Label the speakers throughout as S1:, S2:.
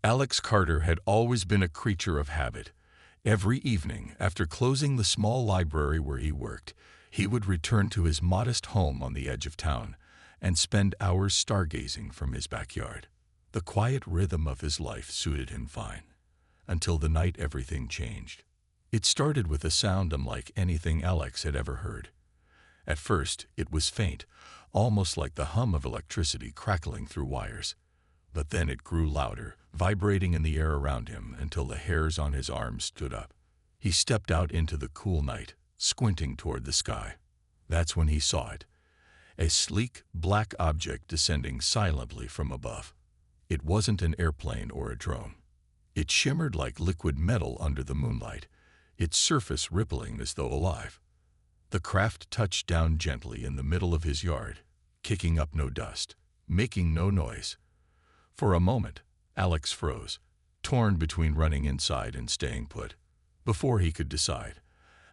S1: Alex Carter had always been a creature of habit. Every evening, after closing the small library where he worked, he would return to his modest home on the edge of town and spend hours stargazing from his backyard. The quiet rhythm of his life suited him fine, until the night everything changed. It started with a sound unlike anything Alex had ever heard. At first, it was faint, almost like the hum of electricity crackling through wires. But then it grew louder, vibrating in the air around him until the hairs on his arms stood up. He stepped out into the cool night, squinting toward the sky. That's when he saw it, a sleek, black object descending silently from above. It wasn't an airplane or a drone. It shimmered like liquid metal under the moonlight, its surface rippling as though alive. The craft touched down gently in the middle of his yard, kicking up no dust, making no noise. For a moment, Alex froze, torn between running inside and staying put. Before he could decide,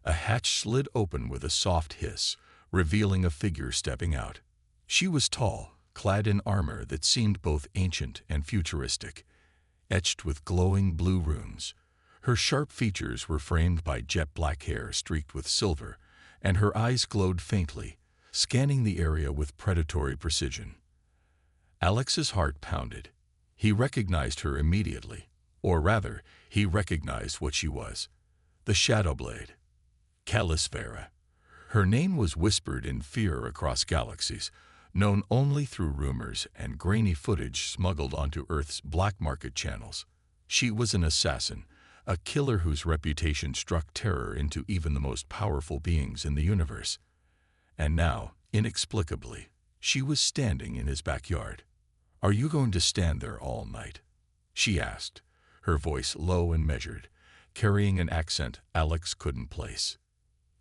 S1: a hatch slid open with a soft hiss, revealing a figure stepping out. She was tall, clad in armor that seemed both ancient and futuristic, etched with glowing blue runes. Her sharp features were framed by jet-black hair streaked with silver, and her eyes glowed faintly, scanning the area with predatory precision. Alex's heart pounded. He recognized her immediately, or rather, he recognized what she was. The Shadowblade. Calisvera. Her name was whispered in fear across galaxies, known only through rumors and grainy footage smuggled onto Earth's black market channels. She was an assassin, a killer whose reputation struck terror into even the most powerful beings in the universe. And now, inexplicably, she was standing in his backyard. "Are you going to stand there all night?" she asked, her voice low and measured, carrying an accent Alex couldn't place.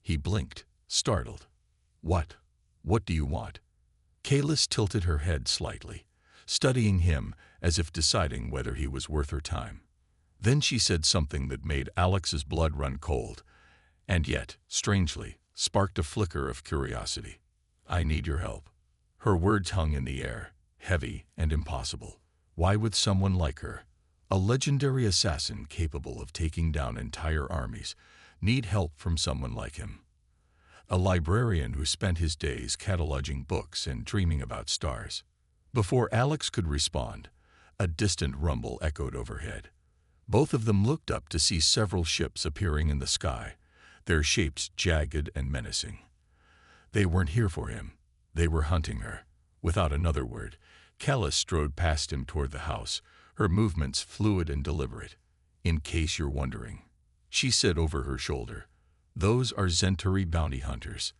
S1: He blinked, startled. What do you want?" Kalis tilted her head slightly, studying him as if deciding whether he was worth her time. Then she said something that made Alex's blood run cold, and yet, strangely, sparked a flicker of curiosity. "I need your help." Her words hung in the air, heavy and impossible. Why would someone like her, a legendary assassin capable of taking down entire armies, need help from someone like him? A librarian who spent his days cataloging books and dreaming about stars. Before Alex could respond, a distant rumble echoed overhead. Both of them looked up to see several ships appearing in the sky, their shapes jagged and menacing. They weren't here for him. They were hunting her. Without another word, Kalis strode past him toward the house, her movements fluid and deliberate. "In case you're wondering," she said over her shoulder, "those are Zenturi bounty hunters.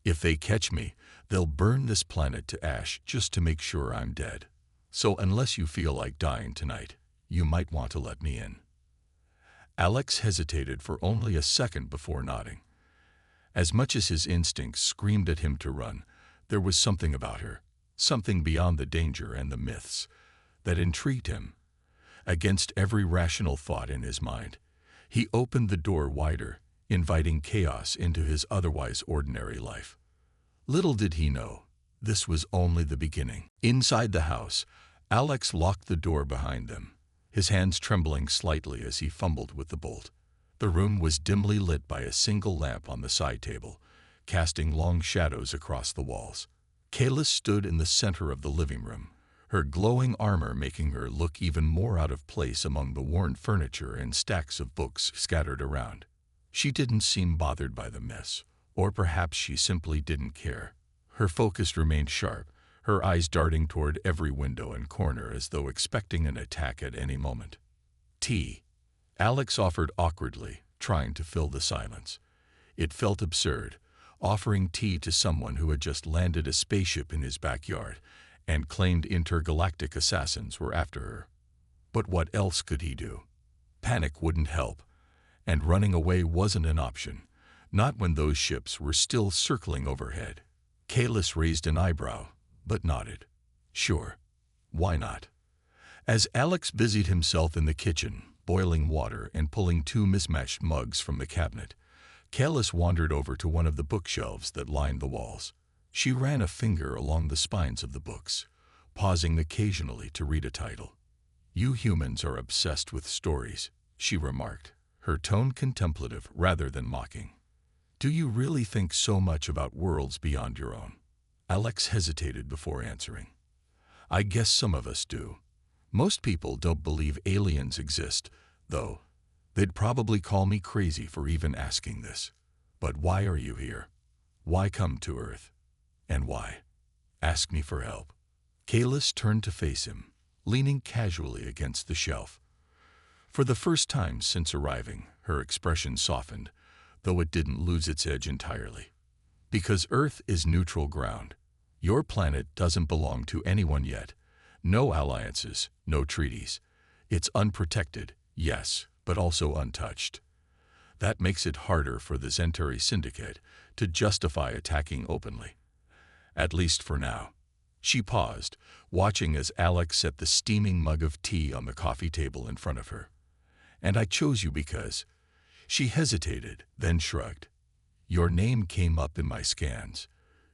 S1: If they catch me, they'll burn this planet to ash just to make sure I'm dead. So unless you feel like dying tonight, you might want to let me in." Alex hesitated for only a second before nodding. As much as his instincts screamed at him to run, there was something about her, something beyond the danger and the myths, that intrigued him. Against every rational thought in his mind, he opened the door wider, inviting chaos into his otherwise ordinary life. Little did he know, this was only the beginning. Inside the house, Alex locked the door behind them, his hands trembling slightly as he fumbled with the bolt. The room was dimly lit by a single lamp on the side table, casting long shadows across the walls. Kalis stood in the center of the living room, her glowing armor making her look even more out of place among the worn furniture and stacks of books scattered around. She didn't seem bothered by the mess, or perhaps she simply didn't care. Her focus remained sharp, her eyes darting toward every window and corner as though expecting an attack at any moment. "Tea," Alex offered awkwardly, trying to fill the silence. It felt absurd, offering tea to someone who had just landed a spaceship in his backyard and claimed intergalactic assassins were after her. But what else could he do? Panic wouldn't help, and running away wasn't an option, not when those ships were still circling overhead. Kalis raised an eyebrow, but nodded. Sure, why not? As Alex busied himself in the kitchen, boiling water and pulling two mismatched mugs from the cabinet, Kalis wandered over to one of the bookshelves that lined the walls. She ran a finger along the spines of the books, pausing occasionally to read a title. "You humans are obsessed with stories," she remarked, her tone contemplative rather than mocking. "Do you really think so much about worlds beyond your own?" Alex hesitated before answering. "I guess some of us do. Most people don't believe aliens exist, though. They'd probably call me crazy for even asking this. But why are you here? Why come to Earth? And why? Ask me for help." Kalis turned to face him, leaning casually against the shelf. For the first time since arriving, her expression softened, though it didn't lose its edge entirely. "Because Earth is neutral ground. Your planet doesn't belong to anyone yet. No alliances, no treaties. It's unprotected, yes, but also untouched. That makes it harder for the Zentari Syndicate to justify attacking openly. At least for now." She paused, watching as Alex set the steaming mug of tea on the coffee table in front of her. "And I chose you because—" She hesitated, then shrugged. "Your name came up in my scans.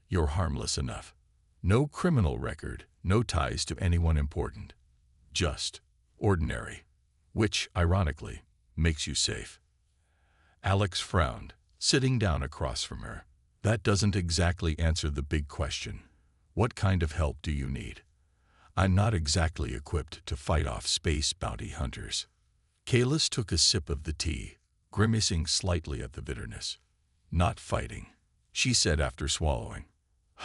S1: You're harmless enough. No criminal record, no ties to anyone important. Just ordinary. Which, ironically, makes you safe." Alex frowned, sitting down across from her. "That doesn't exactly answer the big question. What kind of help do you need? I'm not exactly equipped to fight off space bounty hunters." Kalis took a sip of the tea, grimacing slightly at the bitterness. "Not fighting," she said after swallowing.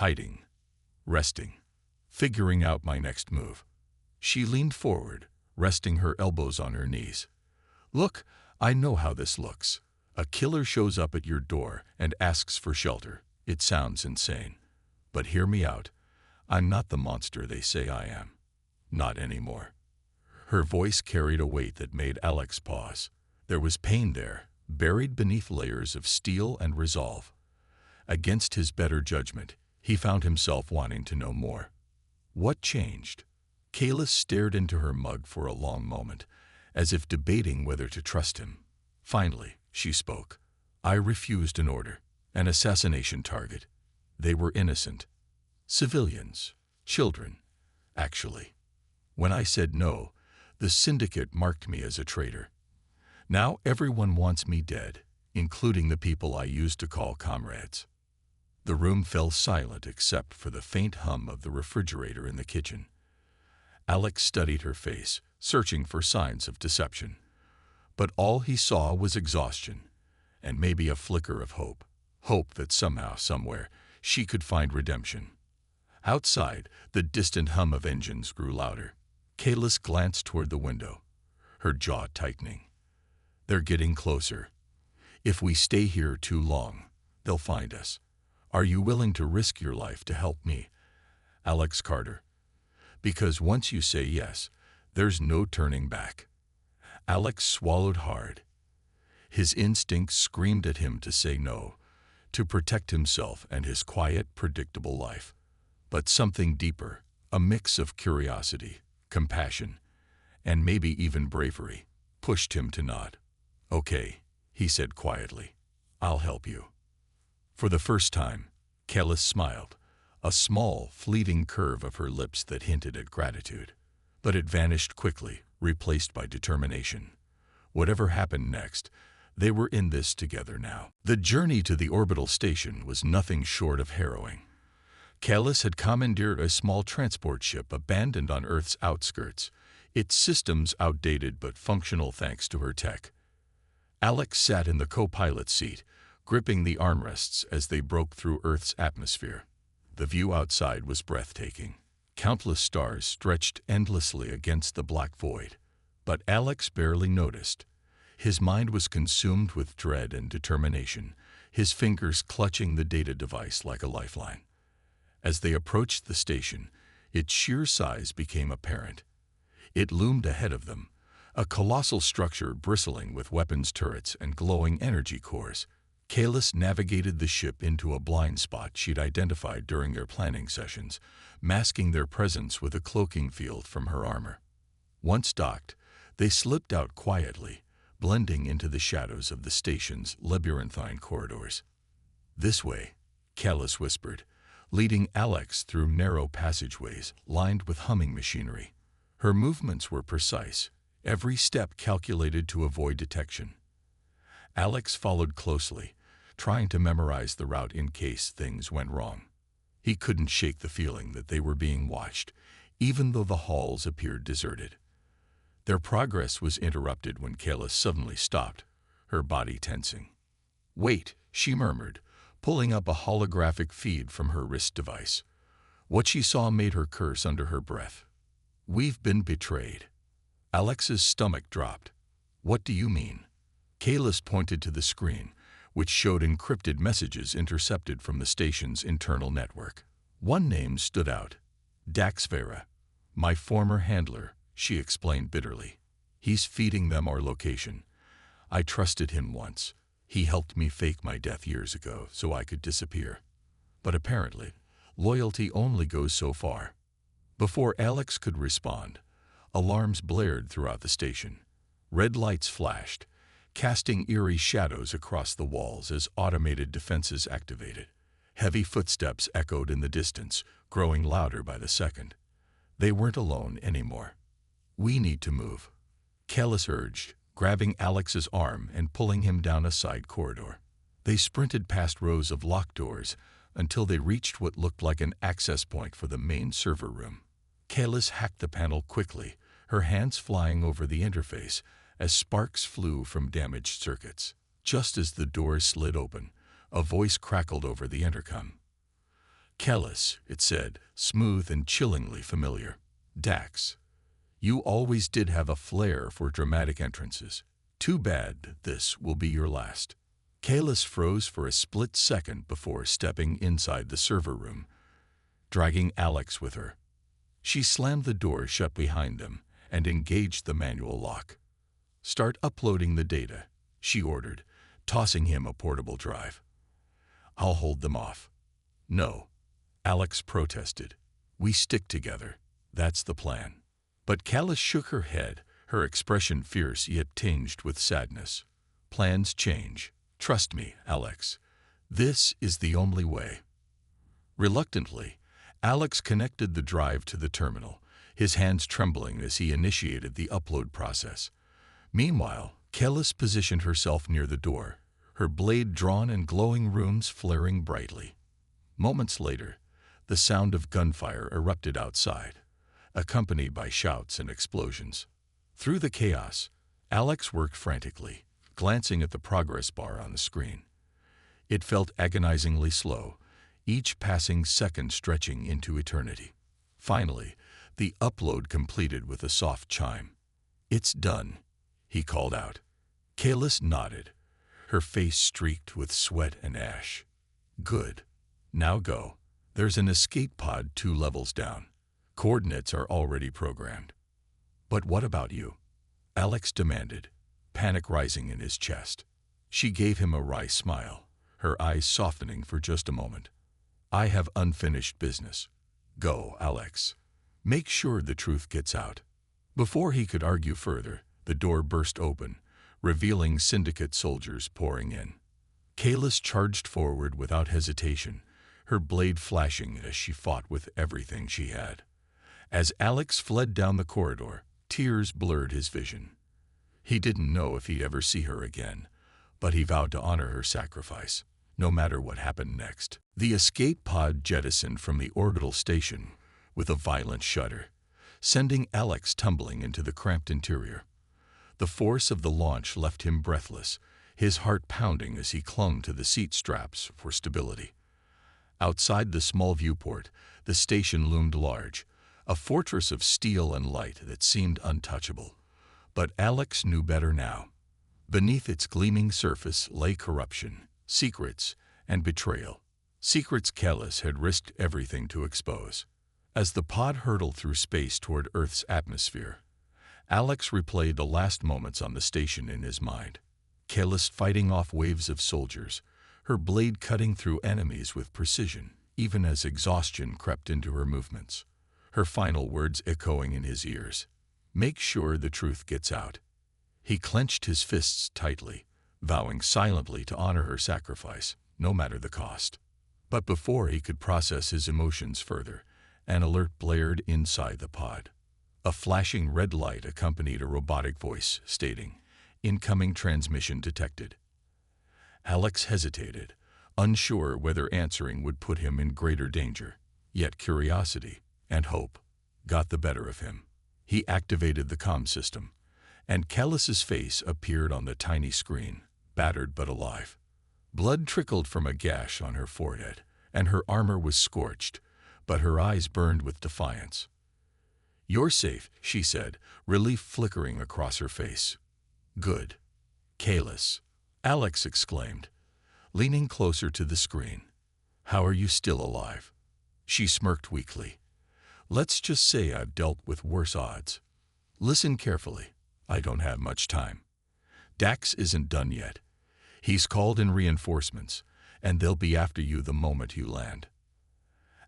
S1: "Hiding. Resting. Figuring out my next move." She leaned forward, resting her elbows on her knees. "Look, I know how this looks. A killer shows up at your door and asks for shelter. It sounds insane. But hear me out. I'm not the monster they say I am. Not anymore." Her voice carried a weight that made Alex pause. There was pain there, buried beneath layers of steel and resolve. Against his better judgment, he found himself wanting to know more. What changed? Kalis stared into her mug for a long moment, as if debating whether to trust him. Finally, she spoke. "I refused an order, an assassination target. They were innocent. Civilians. Children, actually. When I said no, the Syndicate marked me as a traitor. Now everyone wants me dead, including the people I used to call comrades." The room fell silent except for the faint hum of the refrigerator in the kitchen. Alex studied her face, searching for signs of deception. But all he saw was exhaustion, and maybe a flicker of hope. Hope that somehow, somewhere, she could find redemption. Outside, the distant hum of engines grew louder. Kalis glanced toward the window, her jaw tightening. "They're getting closer. If we stay here too long, they'll find us. Are you willing to risk your life to help me, Alex Carter? Because once you say yes, there's no turning back." Alex swallowed hard. His instincts screamed at him to say no, to protect himself and his quiet, predictable life. But something deeper, a mix of curiosity, compassion, and maybe even bravery, pushed him to nod. "Okay," he said quietly. "I'll help you." For the first time, Kalis smiled, a small, fleeting curve of her lips that hinted at gratitude. But it vanished quickly, replaced by determination. Whatever happened next, they were in this together now. The journey to the orbital station was nothing short of harrowing. Kalis had commandeered a small transport ship abandoned on Earth's outskirts, its systems outdated but functional thanks to her tech. Alex sat in the co-pilot seat, gripping the armrests as they broke through Earth's atmosphere. The view outside was breathtaking. Countless stars stretched endlessly against the black void. But Alex barely noticed. His mind was consumed with dread and determination, his fingers clutching the data device like a lifeline. As they approached the station, its sheer size became apparent. It loomed ahead of them, a colossal structure bristling with weapons turrets and glowing energy cores. Kalis navigated the ship into a blind spot she'd identified during their planning sessions, masking their presence with a cloaking field from her armor. Once docked, they slipped out quietly, blending into the shadows of the station's labyrinthine corridors. "This way," Kalis whispered, leading Alex through narrow passageways lined with humming machinery. Her movements were precise, every step calculated to avoid detection. Alex followed closely, trying to memorize the route in case things went wrong. He couldn't shake the feeling that they were being watched, even though the halls appeared deserted. Their progress was interrupted when Kayla suddenly stopped, her body tensing. "Wait," she murmured, pulling up a holographic feed from her wrist device. What she saw made her curse under her breath. "We've been betrayed." Alex's stomach dropped. "What do you mean?" Kalis pointed to the screen, which showed encrypted messages intercepted from the station's internal network. One name stood out. Dax Vera. "My former handler," she explained bitterly. "He's feeding them our location. I trusted him once. He helped me fake my death years ago so I could disappear. But apparently, loyalty only goes so far." Before Alex could respond, alarms blared throughout the station. Red lights flashed, casting eerie shadows across the walls as automated defenses activated. Heavy footsteps echoed in the distance, growing louder by the second. They weren't alone anymore. "We need to move," Kellis urged, grabbing Alex's arm and pulling him down a side corridor. They sprinted past rows of locked doors until they reached what looked like an access point for the main server room. Kellis hacked the panel quickly, her hands flying over the interface as sparks flew from damaged circuits. Just as the doors slid open, a voice crackled over the intercom. "Kellis," it said, smooth and chillingly familiar. "Dax, you always did have a flair for dramatic entrances. Too bad this will be your last." Kellis froze for a split second before stepping inside the server room, dragging Alex with her. She slammed the door shut behind them and engaged the manual lock. "Start uploading the data," she ordered, tossing him a portable drive. "I'll hold them off." "No," Alex protested. "We stick together. That's the plan." But Callis shook her head, her expression fierce yet tinged with sadness. "Plans change. Trust me, Alex. This is the only way." Reluctantly, Alex connected the drive to the terminal, his hands trembling as he initiated the upload process. Meanwhile, Kellis positioned herself near the door, her blade drawn and glowing runes flaring brightly. Moments later, the sound of gunfire erupted outside, accompanied by shouts and explosions. Through the chaos, Alex worked frantically, glancing at the progress bar on the screen. It felt agonizingly slow, each passing second stretching into eternity. Finally, the upload completed with a soft chime. "It's done," he called out. Kalis nodded, her face streaked with sweat and ash. "Good. Now go. There's an escape pod 2 levels down. Coordinates are already programmed." "But what about you?" Alex demanded, panic rising in his chest. She gave him a wry smile, her eyes softening for just a moment. "I have unfinished business. Go, Alex. Make sure the truth gets out." Before he could argue further, the door burst open, revealing syndicate soldiers pouring in. Kalis charged forward without hesitation, her blade flashing as she fought with everything she had. As Alex fled down the corridor, tears blurred his vision. He didn't know if he'd ever see her again, but he vowed to honor her sacrifice, no matter what happened next. The escape pod jettisoned from the orbital station with a violent shudder, sending Alex tumbling into the cramped interior. The force of the launch left him breathless, his heart pounding as he clung to the seat straps for stability. Outside the small viewport, the station loomed large, a fortress of steel and light that seemed untouchable. But Alex knew better now. Beneath its gleaming surface lay corruption, secrets, and betrayal. Secrets Kellis had risked everything to expose. As the pod hurtled through space toward Earth's atmosphere, Alex replayed the last moments on the station in his mind. Kellis fighting off waves of soldiers, her blade cutting through enemies with precision, even as exhaustion crept into her movements. Her final words echoing in his ears. "Make sure the truth gets out." He clenched his fists tightly, vowing silently to honor her sacrifice, no matter the cost. But before he could process his emotions further, an alert blared inside the pod. A flashing red light accompanied a robotic voice stating, "Incoming transmission detected." Alex hesitated, unsure whether answering would put him in greater danger. Yet curiosity and hope got the better of him. He activated the comm system, and Kellis's face appeared on the tiny screen, battered but alive. Blood trickled from a gash on her forehead, and her armor was scorched, but her eyes burned with defiance. "You're safe," she said, relief flickering across her face. "Good." "Kalis," Alex exclaimed, leaning closer to the screen. "How are you still alive?" She smirked weakly. "Let's just say I've dealt with worse odds. Listen carefully. I don't have much time. Dax isn't done yet. He's called in reinforcements, and they'll be after you the moment you land."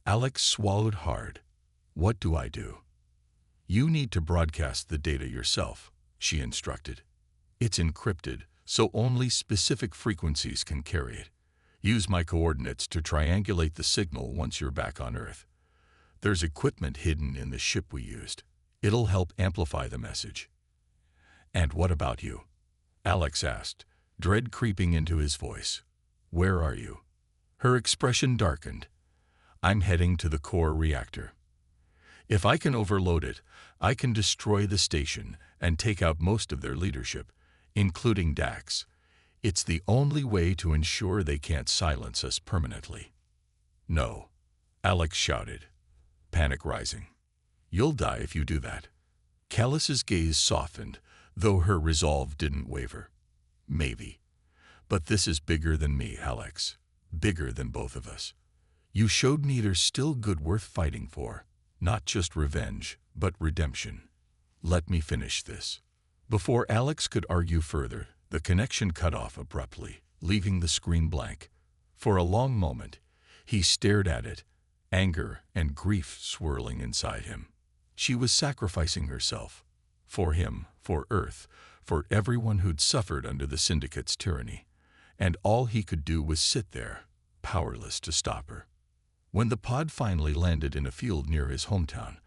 S1: Alex swallowed hard. "What do I do?" "You need to broadcast the data yourself," she instructed. "It's encrypted, so only specific frequencies can carry it. Use my coordinates to triangulate the signal once you're back on Earth. There's equipment hidden in the ship we used. It'll help amplify the message." "And what about you?" Alex asked, dread creeping into his voice. "Where are you?" Her expression darkened. "I'm heading to the core reactor. If I can overload it, I can destroy the station and take out most of their leadership, including Dax. It's the only way to ensure they can't silence us permanently." "No," Alex shouted, panic rising. "You'll die if you do that." Kellis's gaze softened, though her resolve didn't waver. "Maybe. But this is bigger than me, Alex. Bigger than both of us. You showed me there's still good worth fighting for. Not just revenge, but redemption. Let me finish this." Before Alex could argue further, the connection cut off abruptly, leaving the screen blank. For a long moment, he stared at it, anger and grief swirling inside him. She was sacrificing herself. For him, for Earth, for everyone who'd suffered under the Syndicate's tyranny. And all he could do was sit there, powerless to stop her. When the pod finally landed in a field near his hometown,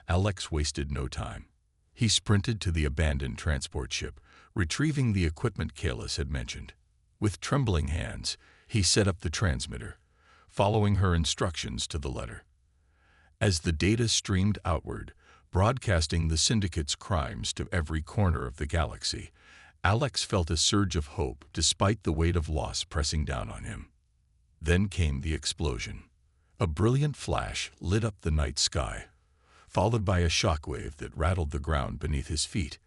S1: Alex wasted no time. He sprinted to the abandoned transport ship, retrieving the equipment Kalis had mentioned. With trembling hands, he set up the transmitter, following her instructions to the letter. As the data streamed outward, broadcasting the Syndicate's crimes to every corner of the galaxy, Alex felt a surge of hope despite the weight of loss pressing down on him. Then came the explosion. A brilliant flash lit up the night sky, followed by a shockwave that rattled the ground beneath his feet.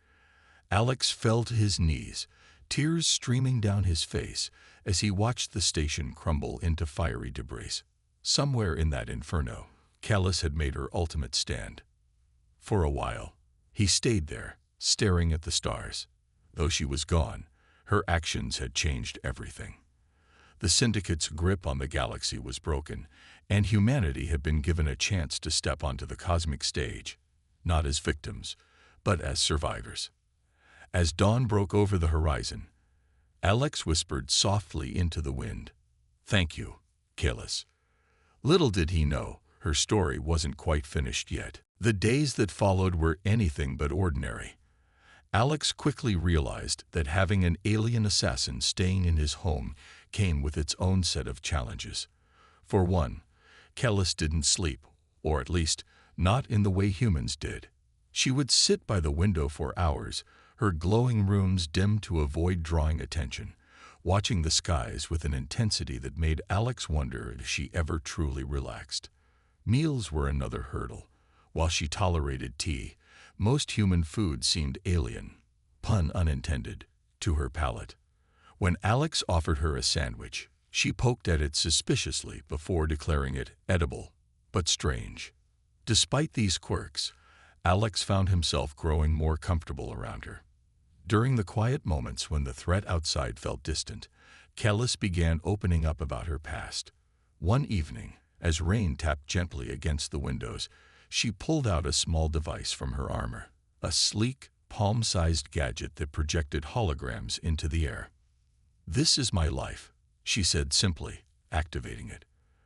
S1: Alex fell to his knees, tears streaming down his face as he watched the station crumble into fiery debris. Somewhere in that inferno, Kalis had made her ultimate stand. For a while, he stayed there, staring at the stars. Though she was gone, her actions had changed everything. The Syndicate's grip on the galaxy was broken, and humanity had been given a chance to step onto the cosmic stage, not as victims, but as survivors. As dawn broke over the horizon, Alex whispered softly into the wind, "Thank you, Kalis." Little did he know, her story wasn't quite finished yet. The days that followed were anything but ordinary. Alex quickly realized that having an alien assassin staying in his home came with its own set of challenges. For one, Kalis didn't sleep, or at least not in the way humans did. She would sit by the window for hours, her glowing rooms dim to avoid drawing attention, watching the skies with an intensity that made Alex wonder if she ever truly relaxed. Meals were another hurdle. While she tolerated tea, most human food seemed alien, pun unintended, to her palate. When Alex offered her a sandwich, she poked at it suspiciously before declaring it edible, but strange. Despite these quirks, Alex found himself growing more comfortable around her. During the quiet moments when the threat outside felt distant, Kalis began opening up about her past. One evening, as rain tapped gently against the windows, she pulled out a small device from her armor, a sleek, palm-sized gadget that projected holograms into the air. "This is my life," she said simply, activating it.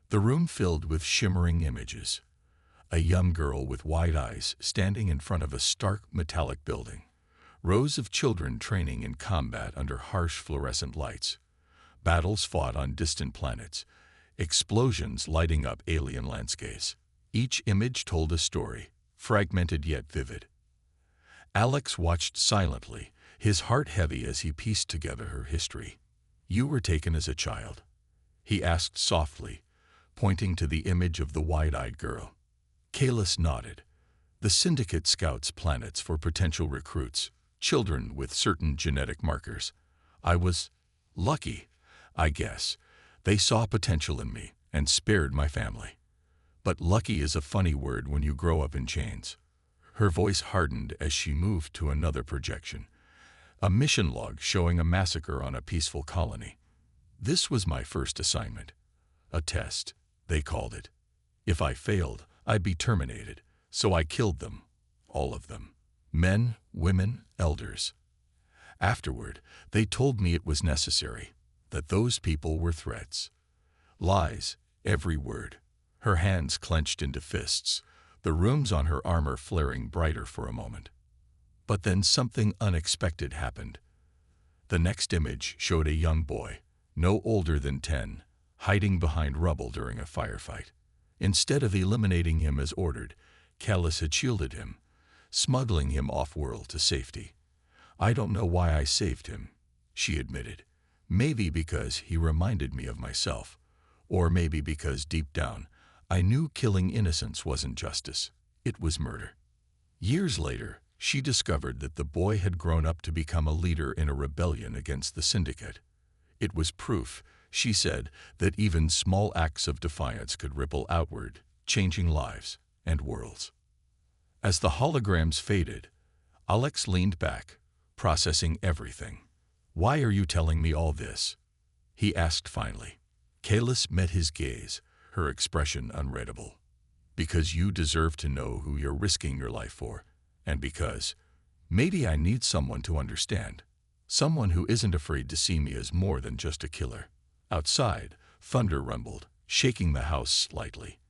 S1: The room filled with shimmering images. A young girl with wide eyes standing in front of a stark metallic building. Rows of children training in combat under harsh fluorescent lights. Battles fought on distant planets. Explosions lighting up alien landscapes. Each image told a story, fragmented yet vivid. Alex watched silently, his heart heavy as he pieced together her history. "You were taken as a child?" he asked softly, pointing to the image of the wide-eyed girl. Kalis nodded. The Syndicate scouts planets for potential recruits, children with certain genetic markers. I was lucky, I guess. They saw potential in me and spared my family. But lucky is a funny word when you grow up in chains. Her voice hardened as she moved to another projection. A mission log showing a massacre on a peaceful colony. This was my first assignment. A test, they called it. If I failed, I'd be terminated. So I killed them. All of them. Men, women, elders. Afterward, they told me it was necessary, that those people were threats. Lies, every word. Her hands clenched into fists, the runes on her armor flaring brighter for a moment. But then something unexpected happened. The next image showed a young boy, no older than 10, hiding behind rubble during a firefight. Instead of eliminating him as ordered, Kalis had shielded him, smuggling him off-world to safety. "I don't know why I saved him," she admitted. "Maybe because he reminded me of myself, or maybe because deep down, I knew killing innocents wasn't justice, it was murder." Years later, she discovered that the boy had grown up to become a leader in a rebellion against the Syndicate. It was proof, she said, that even small acts of defiance could ripple outward, changing lives and worlds. As the holograms faded, Alex leaned back, processing everything. "Why are you telling me all this?" he asked finally. Kalis met his gaze, her expression unreadable. "Because you deserve to know who you're risking your life for, and because maybe I need someone to understand. Someone who isn't afraid to see me as more than just a killer." Outside, thunder rumbled, shaking the house slightly.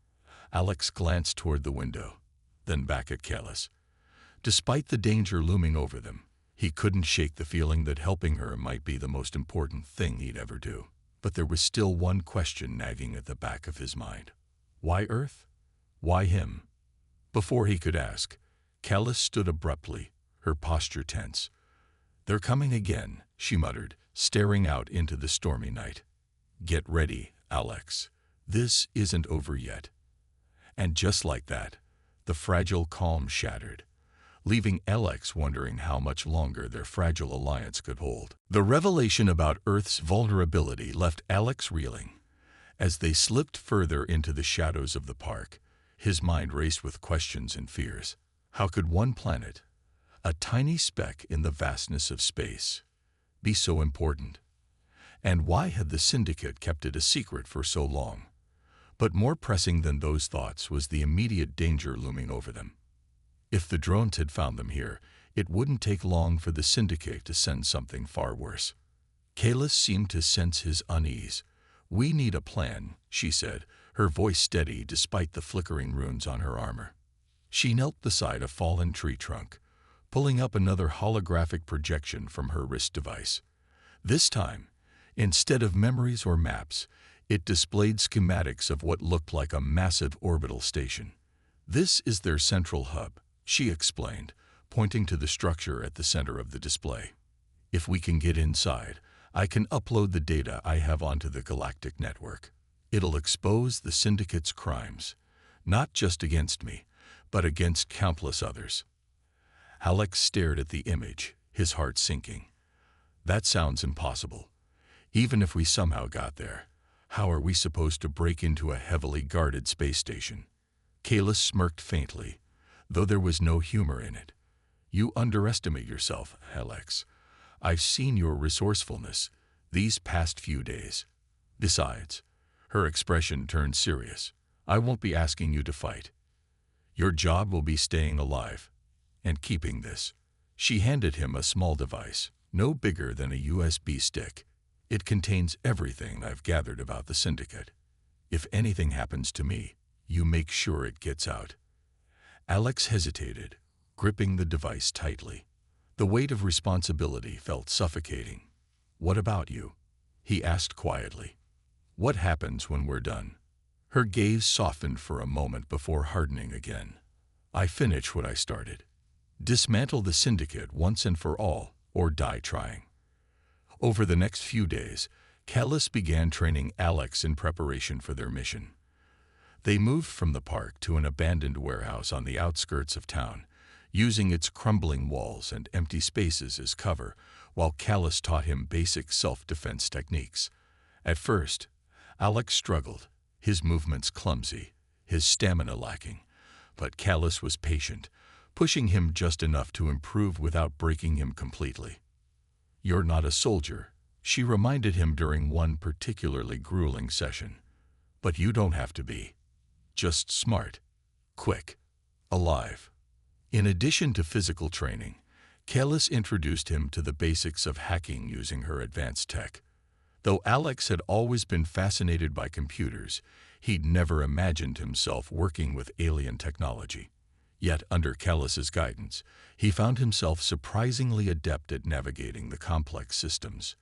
S1: Alex glanced toward the window, then back at Kalis. Despite the danger looming over them, he couldn't shake the feeling that helping her might be the most important thing he'd ever do. But there was still one question nagging at the back of his mind. Why Earth? Why him? Before he could ask, Kalis stood abruptly, her posture tense. "They're coming again," she muttered, staring out into the stormy night. "Get ready, Alex. This isn't over yet." And just like that, the fragile calm shattered, leaving Alex wondering how much longer their fragile alliance could hold. The revelation about Earth's vulnerability left Alex reeling. As they slipped further into the shadows of the park, his mind raced with questions and fears. How could one planet, a tiny speck in the vastness of space, be so important? And why had the Syndicate kept it a secret for so long? But more pressing than those thoughts was the immediate danger looming over them. If the drones had found them here, it wouldn't take long for the Syndicate to send something far worse. Kalis seemed to sense his unease. "We need a plan," she said, her voice steady despite the flickering runes on her armor. She knelt beside a fallen tree trunk, pulling up another holographic projection from her wrist device. This time, instead of memories or maps, it displayed schematics of what looked like a massive orbital station. "This is their central hub," she explained, pointing to the structure at the center of the display. "If we can get inside, I can upload the data I have onto the galactic network. It'll expose the Syndicate's crimes, not just against me, but against countless others." Alex stared at the image, his heart sinking. "That sounds impossible. Even if we somehow got there, how are we supposed to break into a heavily guarded space station?" Kalis smirked faintly, though there was no humor in it. "You underestimate yourself, Alex. I've seen your resourcefulness these past few days. Besides," her expression turned serious, "I won't be asking you to fight. Your job will be staying alive and keeping this." She handed him a small device, no bigger than a USB stick. "It contains everything I've gathered about the Syndicate. If anything happens to me, you make sure it gets out." Alex hesitated, gripping the device tightly. The weight of responsibility felt suffocating. "What about you?" he asked quietly. "What happens when we're done?" Her gaze softened for a moment before hardening again. "I finish what I started. Dismantle the syndicate once and for all, or die trying." Over the next few days, Callus began training Alex in preparation for their mission. They moved from the park to an abandoned warehouse on the outskirts of town, using its crumbling walls and empty spaces as cover, while Callus taught him basic self-defense techniques. At first, Alex struggled, his movements clumsy, his stamina lacking, but Callus was patient, pushing him just enough to improve without breaking him completely. "You're not a soldier," she reminded him during one particularly grueling session. "But you don't have to be. Just smart, quick, alive." In addition to physical training, Callus introduced him to the basics of hacking using her advanced tech. Though Alex had always been fascinated by computers, he'd never imagined himself working with alien technology. Yet, under Callus's guidance, he found himself surprisingly adept at navigating the complex systems.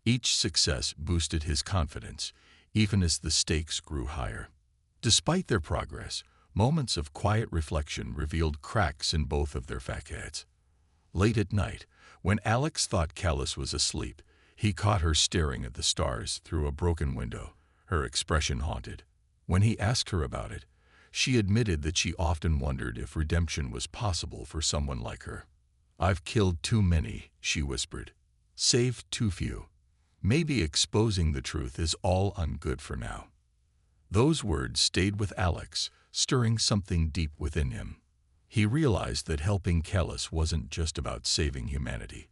S1: Each success boosted his confidence, even as the stakes grew higher. Despite their progress, moments of quiet reflection revealed cracks in both of their facades. Late at night, when Alex thought Callus was asleep, he caught her staring at the stars through a broken window, her expression haunted. When he asked her about it, she admitted that she often wondered if redemption was possible for someone like her. "I've killed too many," she whispered. "Saved too few. Maybe exposing the truth is all I'm good for now." Those words stayed with Alex, stirring something deep within him. He realized that helping Callus wasn't just about saving humanity.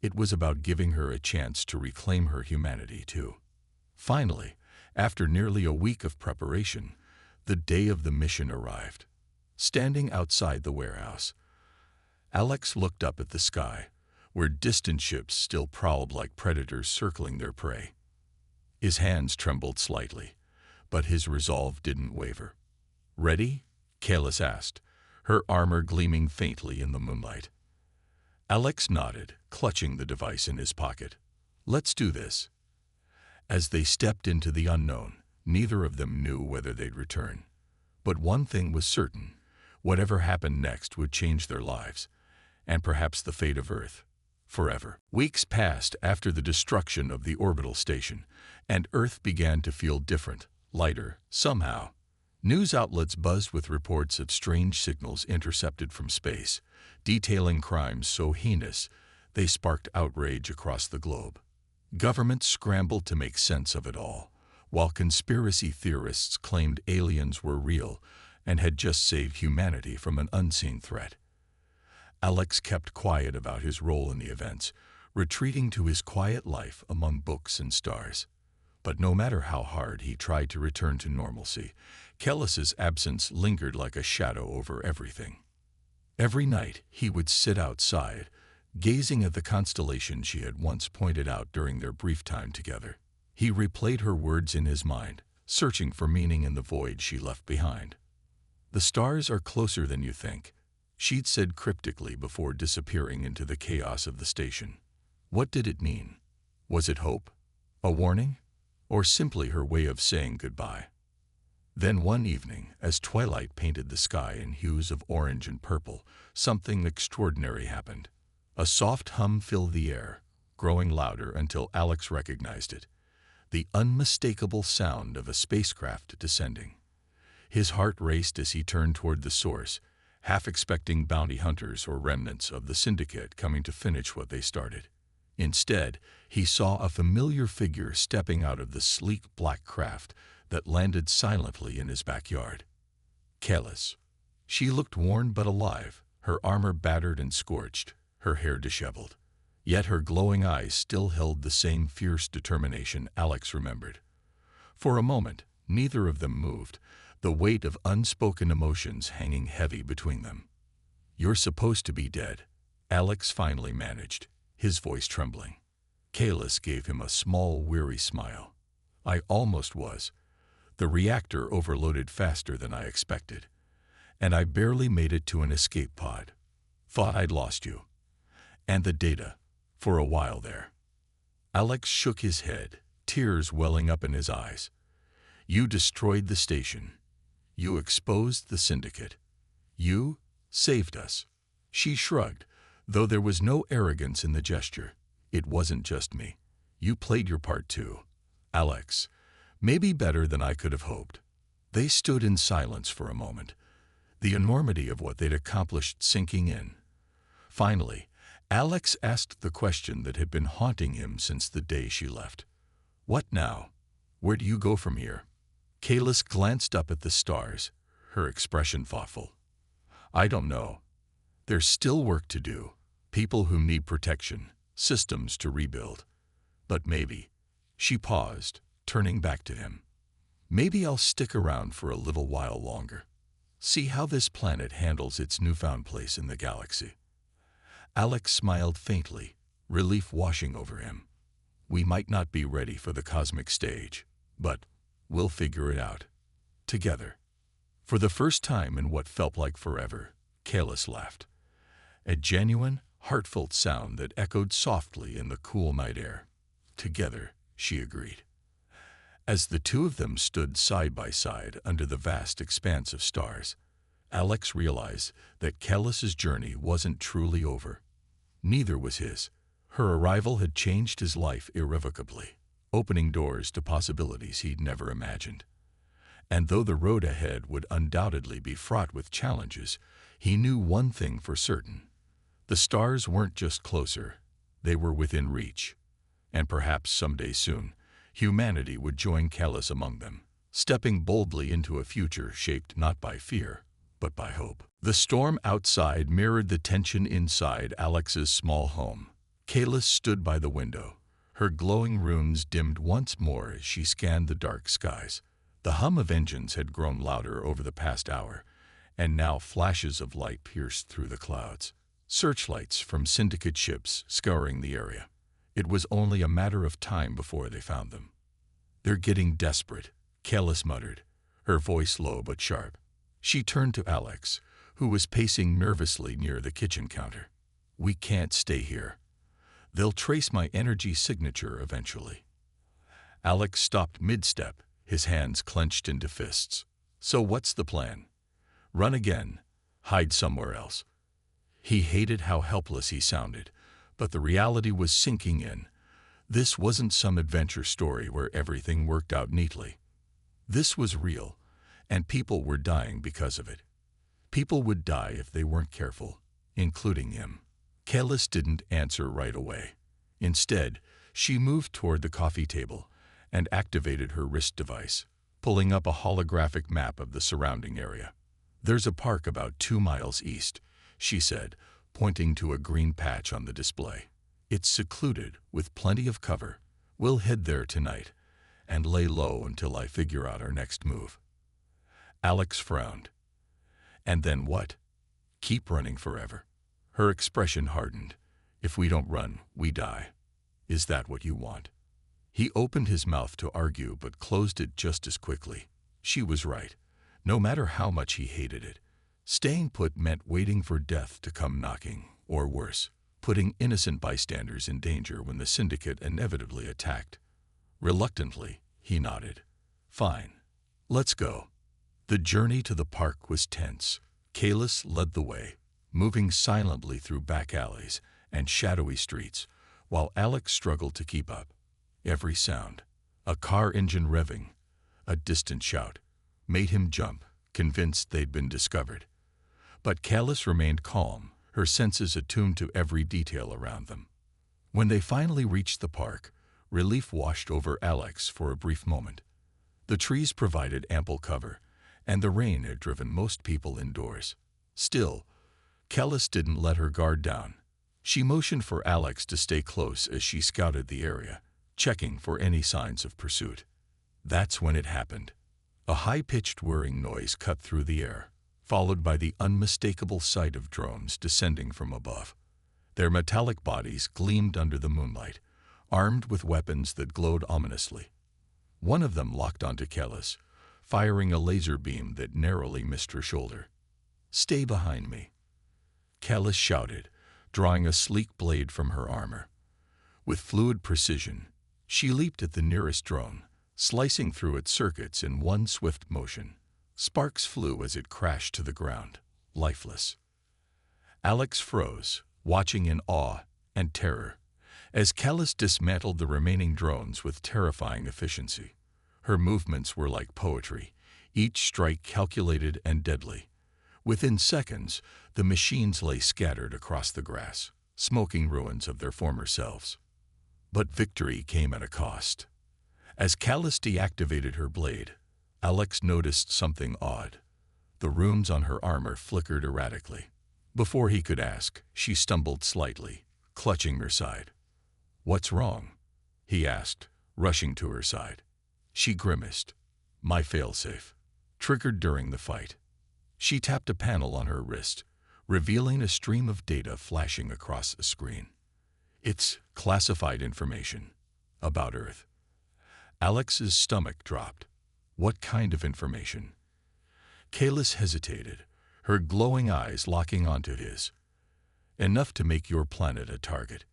S1: It was about giving her a chance to reclaim her humanity too. Finally, after nearly a week of preparation, the day of the mission arrived. Standing outside the warehouse, Alex looked up at the sky, where distant ships still prowled like predators circling their prey. His hands trembled slightly, but his resolve didn't waver. "Ready?" Callus asked, her armor gleaming faintly in the moonlight. Alex nodded, clutching the device in his pocket. "Let's do this." As they stepped into the unknown, neither of them knew whether they'd return. But one thing was certain: whatever happened next would change their lives, and perhaps the fate of Earth, forever. Weeks passed after the destruction of the orbital station, and Earth began to feel different, lighter, somehow. News outlets buzzed with reports of strange signals intercepted from space, detailing crimes so heinous they sparked outrage across the globe. Governments scrambled to make sense of it all, while conspiracy theorists claimed aliens were real and had just saved humanity from an unseen threat. Alex kept quiet about his role in the events, retreating to his quiet life among books and stars. But no matter how hard he tried to return to normalcy, Callus's absence lingered like a shadow over everything. Every night he would sit outside, gazing at the constellation she had once pointed out during their brief time together. He replayed her words in his mind, searching for meaning in the void she left behind. "The stars are closer than you think," she'd said cryptically before disappearing into the chaos of the station. What did it mean? Was it hope? A warning? Or simply her way of saying goodbye? Then one evening, as twilight painted the sky in hues of orange and purple, something extraordinary happened. A soft hum filled the air, growing louder until Alex recognized it: the unmistakable sound of a spacecraft descending. His heart raced as he turned toward the source, half expecting bounty hunters or remnants of the syndicate coming to finish what they started. Instead, he saw a familiar figure stepping out of the sleek black craft that landed silently in his backyard. Callus. She looked worn but alive, her armor battered and scorched, her hair disheveled. Yet her glowing eyes still held the same fierce determination Alex remembered. For a moment, neither of them moved, the weight of unspoken emotions hanging heavy between them. "You're supposed to be dead," Alex finally managed, his voice trembling. Callus gave him a small, weary smile. "I almost was. The reactor overloaded faster than I expected. and I barely made it to an escape pod. Thought I'd lost you. And the data, for a while there. Alex shook his head, tears welling up in his eyes. You destroyed the station. You exposed the syndicate. You saved us. She shrugged, though there was no arrogance in the gesture. It wasn't just me. You played your part too. Alex, maybe better than I could have hoped. They stood in silence for a moment, the enormity of what they'd accomplished sinking in. Finally, Alex asked the question that had been haunting him since the day she left. What now? Where do you go from here? Kalis glanced up at the stars, her expression thoughtful. I don't know. There's still work to do. People who need protection, systems to rebuild. But maybe, she paused, turning back to him. Maybe I'll stick around for a little while longer. See how this planet handles its newfound place in the galaxy. Alex smiled faintly, relief washing over him. We might not be ready for the cosmic stage, but we'll figure it out. Together. For the first time in what felt like forever, Kalis laughed. A genuine, heartfelt sound that echoed softly in the cool night air. Together, she agreed. As the two of them stood side by side under the vast expanse of stars, Alex realized that Kalis's journey wasn't truly over. Neither was his. Her arrival had changed his life irrevocably, opening doors to possibilities he'd never imagined. And though the road ahead would undoubtedly be fraught with challenges, he knew one thing for certain. The stars weren't just closer, they were within reach. And perhaps someday soon, humanity would join Kalis among them, stepping boldly into a future shaped not by fear, but by hope. The storm outside mirrored the tension inside Alex's small home. Kalis stood by the window, her glowing rooms dimmed once more as she scanned the dark skies. The hum of engines had grown louder over the past hour, and now flashes of light pierced through the clouds. Searchlights from syndicate ships scouring the area. It was only a matter of time before they found them. They're getting desperate, Kalis muttered, her voice low but sharp. She turned to Alex, who was pacing nervously near the kitchen counter. We can't stay here. They'll trace my energy signature eventually. Alex stopped mid-step, his hands clenched into fists. So what's the plan? Run again? Hide somewhere else? He hated how helpless he sounded, but the reality was sinking in. This wasn't some adventure story where everything worked out neatly. This was real, and people were dying because of it. People would die if they weren't careful, including him. Kalis didn't answer right away. Instead, she moved toward the coffee table and activated her wrist device, pulling up a holographic map of the surrounding area. There's a park about 2 miles east, she said, pointing to a green patch on the display. It's secluded, with plenty of cover. We'll head there tonight and lay low until I figure out our next move. Alex frowned. And then what? Keep running forever? Her expression hardened. If we don't run, we die. Is that what you want? He opened his mouth to argue but closed it just as quickly. She was right. No matter how much he hated it, staying put meant waiting for death to come knocking, or worse, putting innocent bystanders in danger when the syndicate inevitably attacked. Reluctantly, he nodded. Fine. Let's go. The journey to the park was tense. Kalis led the way, moving silently through back alleys and shadowy streets, while Alex struggled to keep up. Every sound, a car engine revving, a distant shout, made him jump, convinced they'd been discovered. But Kalis remained calm, her senses attuned to every detail around them. When they finally reached the park, relief washed over Alex for a brief moment. The trees provided ample cover, and the rain had driven most people indoors. Still, Kalis didn't let her guard down. She motioned for Alex to stay close as she scouted the area, checking for any signs of pursuit. That's when it happened. A high-pitched whirring noise cut through the air, followed by the unmistakable sight of drones descending from above. Their metallic bodies gleamed under the moonlight, armed with weapons that glowed ominously. One of them locked onto Kalis, firing a laser beam that narrowly missed her shoulder. "Stay behind me," Callus shouted, drawing a sleek blade from her armor. With fluid precision, she leaped at the nearest drone, slicing through its circuits in one swift motion. Sparks flew as it crashed to the ground, lifeless. Alex froze, watching in awe and terror, as Callus dismantled the remaining drones with terrifying efficiency. Her movements were like poetry, each strike calculated and deadly. Within seconds, the machines lay scattered across the grass, smoking ruins of their former selves. But victory came at a cost. As Callus deactivated her blade, Alex noticed something odd. The runes on her armor flickered erratically. Before he could ask, she stumbled slightly, clutching her side. "What's wrong?" he asked, rushing to her side. She grimaced. "My failsafe. Triggered during the fight." She tapped a panel on her wrist, revealing a stream of data flashing across a screen. "It's classified information about Earth." Alex's stomach dropped. "What kind of information?" Callus hesitated, her glowing eyes locking onto his. "Enough to make your planet a target.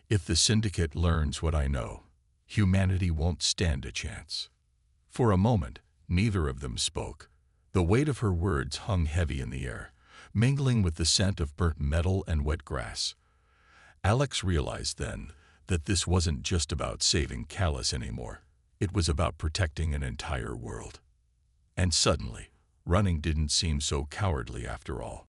S1: If the Syndicate learns what I know, humanity won't stand a chance." For a moment, neither of them spoke. The weight of her words hung heavy in the air, mingling with the scent of burnt metal and wet grass. Alex realized then that this wasn't just about saving Callus anymore. It was about protecting an entire world. And suddenly, running didn't seem so cowardly after all.